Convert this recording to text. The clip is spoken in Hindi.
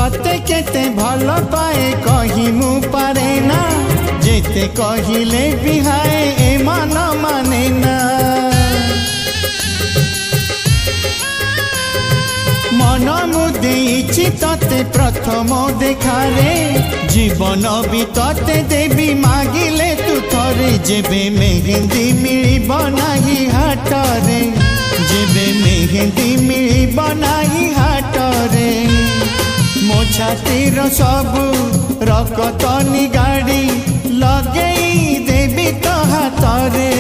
तते केते भल पाए कही मु पारे ना जेते कहिले भी हाय ए मन माने ना मन मुदेइछि तते प्रथम देखारे जीवन भी तते देवी मागिले तू थरे जेबे मेहंदी मिलिब नाही हाटरे जेबे मेहंदी मिलिब नाही हाटरे मो छातीर सबु रकत निगाड़ी लगेई देवी तो हाथरे।